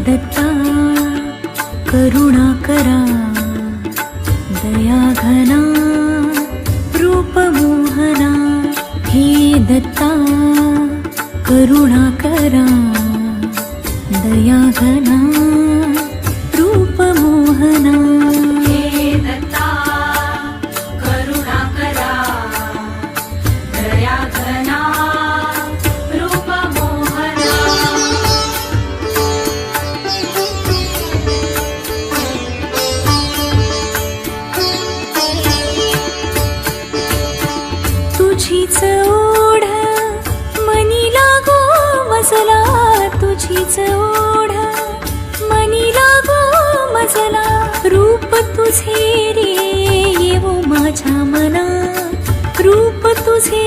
दत्ता करुणा करा, दया घना रूप मोहना, हे दत्ता करुणा करा, दया घना रूप मोहना. हे दत्ता करुणा करा, दया घना रूप मोहना. तुझीच ओढ मनी लागो मजला, तुझीच ओढ मनी लागो मजला, रूप तुझे रे येवो माझ्या मना, रूप तुझे